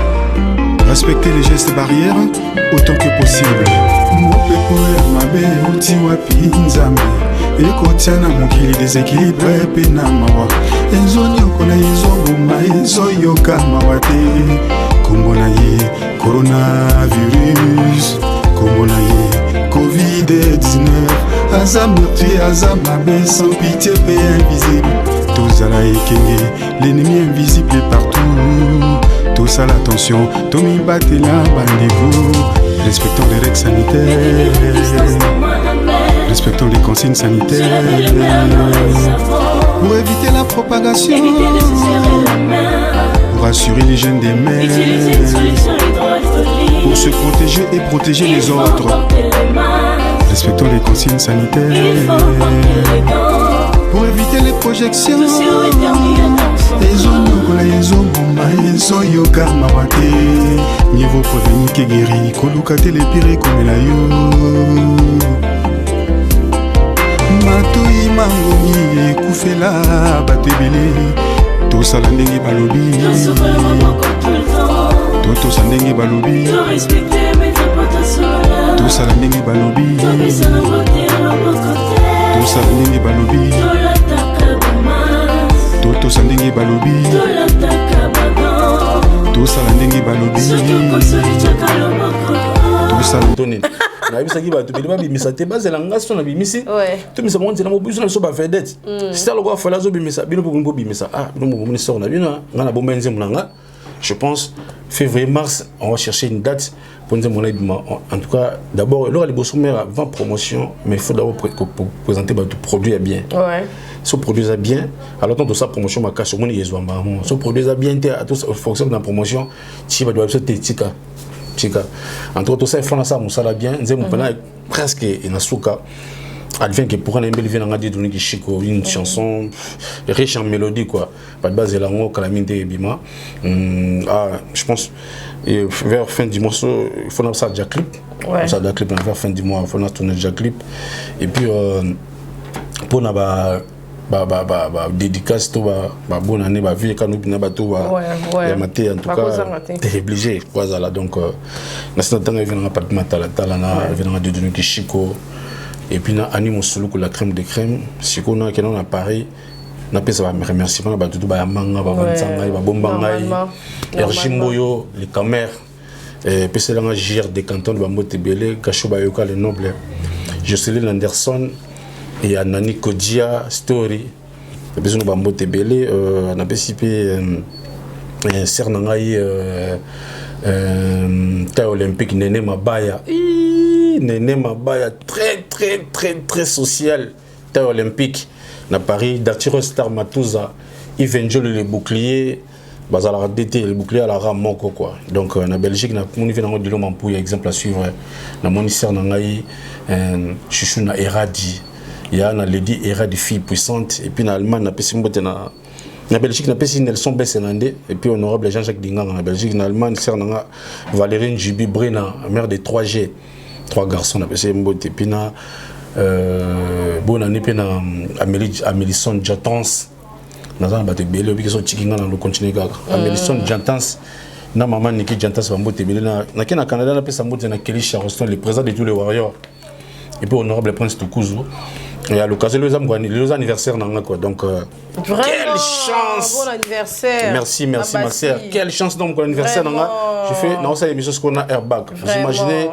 Respectez les gestes barrières autant que possible. ekotiana mokili déséquilibre pe na mawa ezonyokona ezoboma ezoyoka mawa te kombo na ye coronavirus kombo na ye covid-19 aza meurtrier aza mabe sans pitié pe invisible tozala ekenge l'ennemi invisible est partout tosala attention tomibatela bandeko respectons les règles sanitaires. Respectons les consignes sanitaires pour éviter la propagation, pour assurer l'hygiène des mains, pour se protéger et protéger les autres. Respectons les consignes sanitaires pour éviter les projections. Mieux vaut prévenir que guérir, kolukate les pires comme la yo. Matoi mangomi ekufela batebele tosala ndenge balobi tosala ndenge balobi tosala ndenge balobi tosala ndenge balobi totosa ndenge balobi tosala ndenge balobi tosala nayebisaki bato bele babimisa te bazela nga so na bimisi tomisa bango nzela mobiso na biso bavedete sita lokola fala azobimisa bino mpo bobimisa bino mobomoni sor na bino nga na bomba nzembo na nga. Je pense février-mars, on va chercher une date pour nous dire en tout cas, d'abord, il y aura les beaux avant promotion, mais il faut d'abord présenter votre produit à bien. Ouais. Si vous produisez bien, alors dans sa promotion, ma cache, si vous produisez bien, en fonction de la promotion, si vous avez tika. En tout cas, tout ça, il faut ça, ça bien. Nous avons presque une souka. Advient que pour un embellir vient dire donner une chanson riche en mélodie quoi, pas de base là on calamité et bima. Je pense vers fin du morceau il faut ça déjà clip. Ça déjà clip vers fin du mois il faut tourner déjà clip et puis pour na ba dédicace to ba bonne année ba vie quand nous bina ba to ba maté en tout cas t'es obligé quoi là donc na ce temps il vient pas de matala na vient de donner Chico. Et puis, on a animé la crème de crème. Si on a un appareil, on a fait un remerciement à tout le monde, à Bombangaï, Erjimboyo, les caméras. Et puis, c'est là GR des cantons de Bambo Tebele, Kachobayoka, les nobles. Jocelyn Anderson et Nani Kodia, Story. Et puis, on a Bambo Tebele, on a participé à Cernangaï, Taille Olympique, Néné Mabaya. Néné Mabaya, très social, Taille Olympique, à Paris, Datiro Star Matouza, Yves Njol le bouclier, Bazala DT le bouclier à la rame Moko quoi. Donc en Belgique, on y vient de l'homme pour exemple à suivre. Na Monisser Nangaï, Chouchou na Eradi, il y a na Lady Eradi fille puissante, et puis en Allemagne, na Pessimbote na. En Belgique, on a fait Nelson Bessenandé, et puis honorable Jean-Jacques Dingang. En Belgique, en Allemagne, on Valérine Jubi Brena, mère de 3G. 3 garçons, on a fait Mbote. Et puis, bonne année, puis Amélisson Jatans. On a battu Bélé, puis ils sont chiqués dans le continent. Amélisson Jatans, na maman Niki Jatans, on a battu Bélé. On a fait Canada, on a fait Mbote, on a Kelly Charleston, le président de tous les Warriors. Et puis, honorable Prince Tukuzu. Et à l'occasion les anniversaires quoi. Donc vraiment, quelle chance. Bon anniversaire. Merci ma sœur. Quelle chance donc pour l'anniversaire je fais dans cette émission ce qu'on a Airbag. Vous imaginez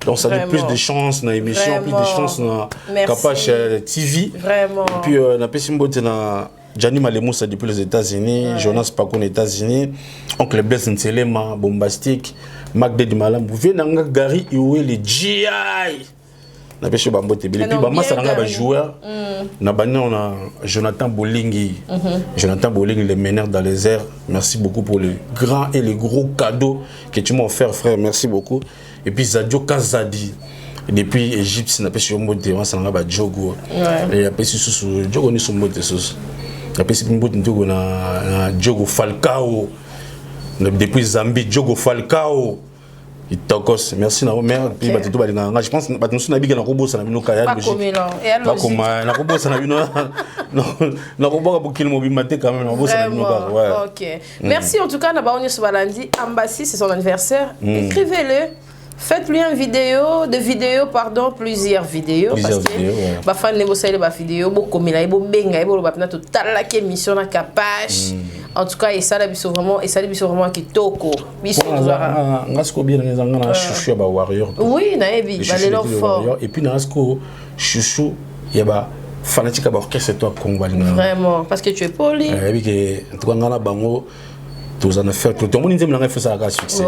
donc ça dit plus de chance dans l'émission, plus de chance dans Capache TV. Vraiment. Et puis on a passé na Gianni Malemoussa depuis les États-Unis, Jonas Pacon aux États-Unis, Oncle Blaise Nselema, Bombastique, Magde Di Malam, vous venez dans Gary Iwe les GI. Na pêché Bambo Tebele puis Bama ça nga ba joueur na bana on a Jonathan Bolingi Jonathan Bolingi le meneur dans les airs, merci beaucoup pour les grands et les gros cadeaux que tu m'as offert frère, merci beaucoup. Et puis Zadio Kazadi depuis Égypte na pêché Mbote on ça nga ba Jogo et a pêché sous Jogo ni sous Mbote sous a pêché Mbote Jogo na Jogo Falcao depuis Zambie Jogo Falcao. Merci na mère puis batutu balinga je pense batutu na bika na kobosa na bino kaya logique pas comme na kobosa na bino na koboka bokil mobima te quand même na kobosa na bino ka OK merci en tout cas na baoni Sobalandi Ambassi c'est son anniversaire écrivez-le. Faites-lui une vidéo, plusieurs vidéos. Parce que ma fan ne sait pas vidéo, beaucoup mais là il benga, il va pas tout la émission na Capache. En tout cas, et ça vraiment qui toko. Biso zara. Ngasko bien na chouchou ba warrior. Oui, na ebi, ba fort. Et puis ngasko chouchou ya ba fanatique ba orchestre toi Congo. Vraiment parce que tu es poli. Et puis que en tout cas ngana bango tous en affaire tout le monde dit me fait ça à succès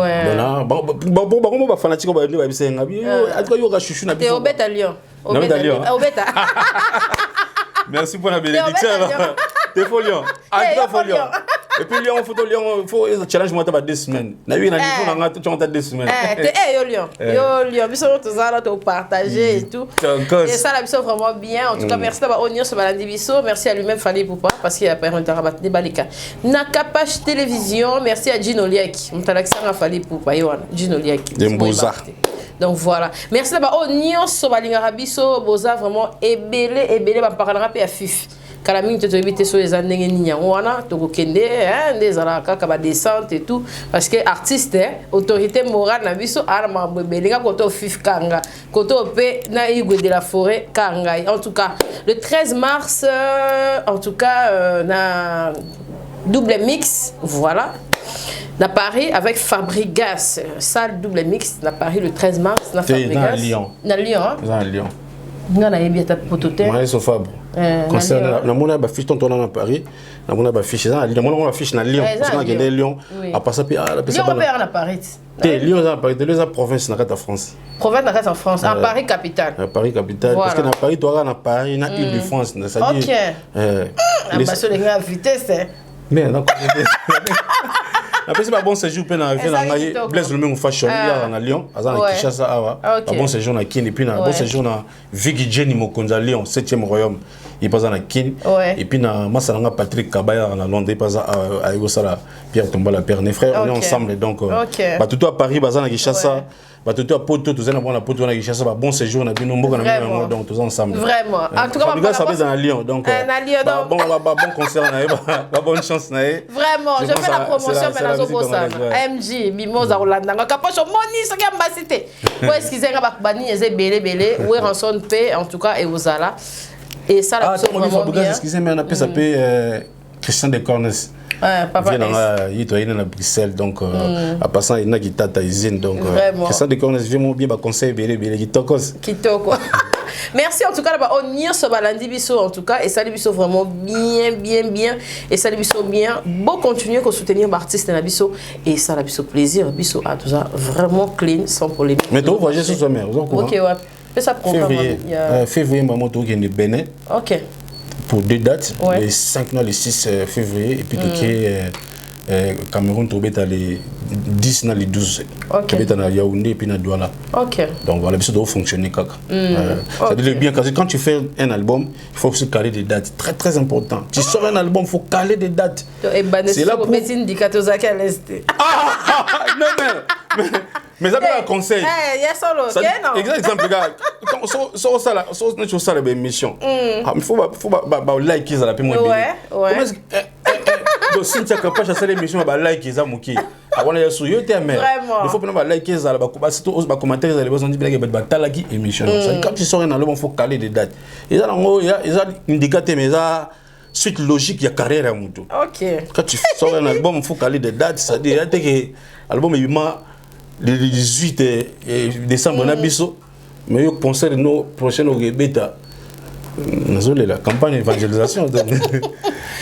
bon ba fanatique ba ndi ba bisenga bi en tout cas yo ga chouchou na biso Obeta Lyon Obeta merci pour la bénédiction t'es faux Lyon faux Lyon et puis Lyon faut challenge moi ta 2 semaines na oui na niveau na ngata tu as 2 semaines yo Lyon biso tous ça to partager et tout et ça la biso vraiment bien en tout cas merci d'avoir Onyo Sobalandi biso merci à lui-même Fali Poupa parce qu'il a pas un rabat de balika na Capache télévision merci à Gino Liaki mutalaxa Fali Poupa yo Gino Liaki donc voilà merci d'avoir Onyo Sobalinga biso boza vraiment ebele ba parlera pe à Fif kala mingi to éviter so les ndenge ni yango wana to kende des alaka ka ba descente et tout parce que artiste autorité morale na biso ara mambo belinga koto fif kanga koto pe na igwe de la forêt kanga en tout cas le 13 mars en tout cas na double mix voilà na Paris avec Fabrigas salle double mix na Paris le 13 mars na Fabrigas na Lyon na Lyon ngana yebi ta potote moi so Fabre concert na mona ba fiche tonton na Paris na mona ba fiche na Lyon mona ba fiche na Lyon parce que na Lyon a passé puis la Lyon opère na Paris Lyon na Paris de la province na carte France province na carte France en Paris capitale Paris capitale parce que na Paris toi na Paris na Île-de-France ça dit ambassade de grande vitesse mais na après c'est pas bon séjour pe na ville na Blaise le même fashion ya na Lyon azana Kinshasa awa pas bon séjour na Kin et puis na bon séjour na Vicky Jenny Mokonza Lyon 7e royaume il passe na Kin et puis na Masalanga Patrick Kabaya na Londres passe à Yosala Pierre Tombala Père mes frères on est ensemble donc bah tout à Paris bazana Kinshasa bah tout à Poto tous na bona Poto na Kinshasa ba bon séjour na bino mboka na bino donc tous ensemble vraiment en tout cas ça va dans Lyon donc bon concert na ba bonne chance na vraiment je fais la promotion maintenant zo bossa MG Mimosa Rolanda kapocho moni so kamba cité pour excuser nga bani eze belé ou ranson paix en tout cas et Ozala et ça la vraiment bien excusez mais on appelle ça Christian de Cornes papa il doit aller à Bruxelles donc à passant il n'a qui tata usine donc Christian de Cornes vraiment bien ba conseil belé kitoko merci en tout cas là on y se balandi biso en tout cas et ça biso vraiment bien et ça biso bien bon continuer qu'on soutenir l'artiste na biso et ça la biso plaisir biso à tout ça vraiment clean sans problème mais toi voyager sur mer OK ouais mais ça programme février maman to qui est Bénin OK pour 2 dates le 5 le 6 février et puis Cameroun tombé les 10 na les 12 tombé na Yaoundé et puis na Douala donc voilà ça doit fonctionner kaka ça dit bien quand tu fais un album il faut se caler des dates très important tu sors un album il faut caler des dates c'est là pour mettre indicateur zaki à l'est non mais ça un conseil exemple gars so ça la émission il faut like ça la peu moins bien donc si tu as capable de faire l'émission ba like ça moki avant ya sur yote mais il faut pas like ça ba surtout ba commentaire ça les besoin dire que ba talaki émission quand tu sors un album il faut caler des dates et ça il y a indicateur mais ça suite logique il y a carrière à mutu quand tu sors un album il faut caler des dates ça dit que album est le 18 décembre na biso mais yo concert no prochain au bêta désolé la campagne d'évangélisation donc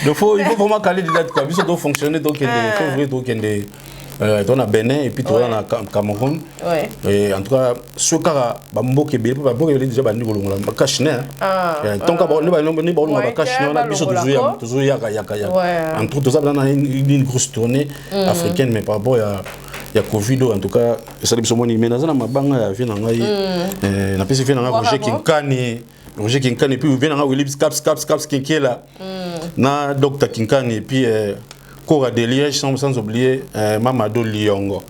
il faut vraiment caler des dates quoi biso doit fonctionner donc il faut donc on a Bénin et puis on a Cameroun et en tout cas ce cas ba mboke be ba mboke déjà ba ndiko longola ba kashne donc ba ni ba longola ba kashne na biso toujours ya en tout ça dans une grosse tournée africaine mais par rapport il y a Covid en tout cas ça biso moni mais na mabanga ya vina ngai na pesi vina ngai Roger Kinkani et puis vient na Williams Caps Kinkela na Dr Kinkani et puis Cora de Liège sans oublier Mamadou Liongo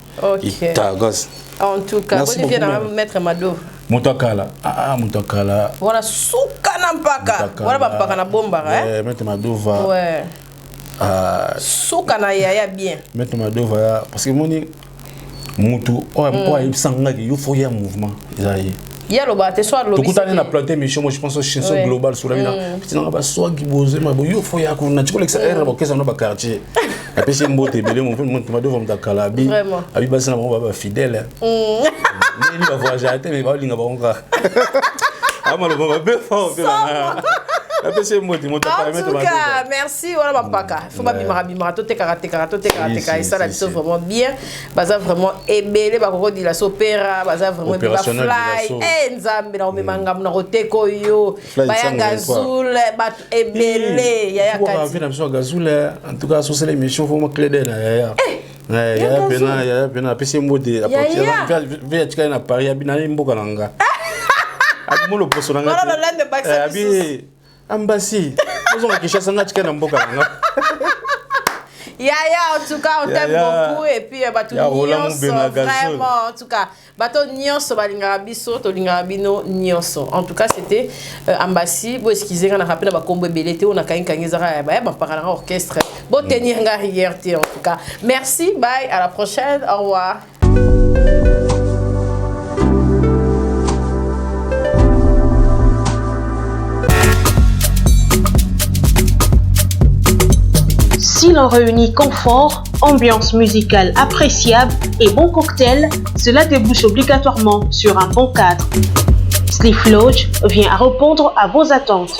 Itagos en tout cas vous venez na maître Mado Mutakala Mutakala voilà souka na mpaka voilà mpaka na bomba maître Mado va souka na ya bien maître Mado va parce que moni mutu il sanga qu'il faut y a mouvement il y a le bâtiment soit le tout on a planté mission moi je pense aux chansons globales sur la vie petit on va soit qui bosé mais il faut y a qu'on a tu connais que ça est que ça n'a pas quartier après c'est mboté belé mon m'a devant ta calabi abi basi na ba fidèle mais il va voyager mais ba linga ba onka amalo ba be fort après c'est mboté mon ta en tout cas merci voilà papa faut pas bimara to te karaté et ça la biso vraiment bien baza vraiment ebélé ba koko di la sopera baza vraiment ba fly nzambe na omemanga na koteko yo ba ya gazul ba ebélé ya kati na biso gazul en tout cas sur ces émissions faut me cléder na ya pena pesi mbote après via tika na Paris abina mboka nanga abimolo poso nanga abi ambasi nous on a Kinshasa na tika na mboka nanga Yaya, en tout cas, on t'aime beaucoup. Et puis, bato nyonso, vraiment, en tout cas, bato nyonso, balingara biso, to lingara bino nyonso. En tout cas, c'était Ambassi. Bon, excusez, on a rappelé ba combo belete, on a kain kangezara, ba parlera orchestre. Bon, tenir nga hier, en tout cas. Merci, bye, à la prochaine, au revoir. Si l'on réunit confort, ambiance musicale appréciable et bon cocktail, cela débouche obligatoirement sur un bon cadre. Sliff Lodge vient à répondre à vos attentes.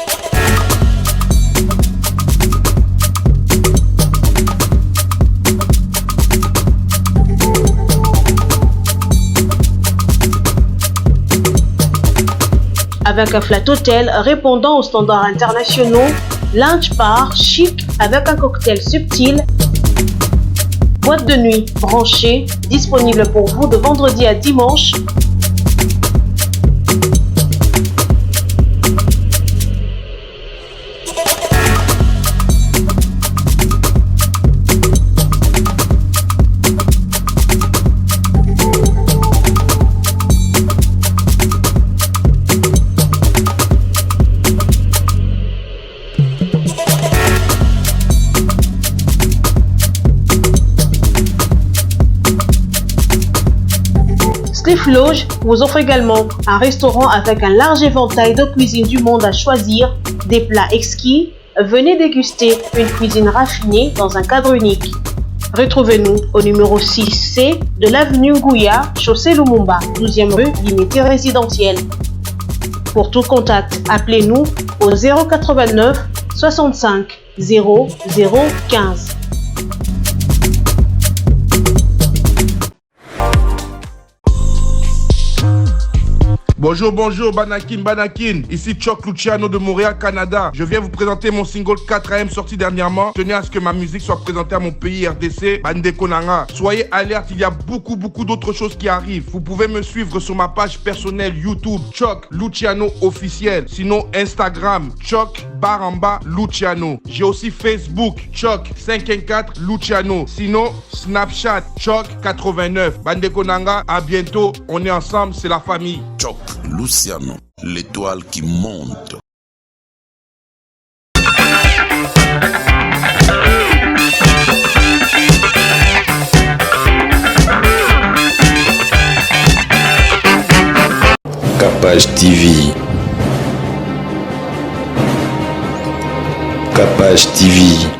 Avec un flat hôtel répondant aux standards internationaux, lounge bar chic avec un cocktail subtil, boîte de nuit branchée, disponible pour vous de vendredi à dimanche. Sliff Lodge vous offre également un restaurant avec un large éventail de cuisine du monde à choisir, des plats exquis. Venez déguster une cuisine raffinée dans un cadre unique. Retrouvez-nous au numéro 6C de l'avenue Ngouya, chaussée Lumumba, 12e rue, limité résidentielle. Pour tout contact, appelez-nous au 089 65 00 15. Bonjour, bonjour, Banakin. Ici Choc Luciano de Montréal, Canada. Je viens vous présenter mon single 4AM sorti dernièrement. Tenez à ce que ma musique soit présentée à mon pays RDC, Bande Konanga. Soyez alerte, il y a beaucoup d'autres choses qui arrivent. Vous pouvez me suivre sur ma page personnelle YouTube, Choc Luciano officiel. Sinon, Instagram, Choc Baramba Luciano. J'ai aussi Facebook, Choc 514 Luciano. Sinon, Snapchat, Choc 89. Bande Konanga, à bientôt. On est ensemble, c'est la famille. Choc Luciano, l'étoile qui monte. Capage TV. Capage TV.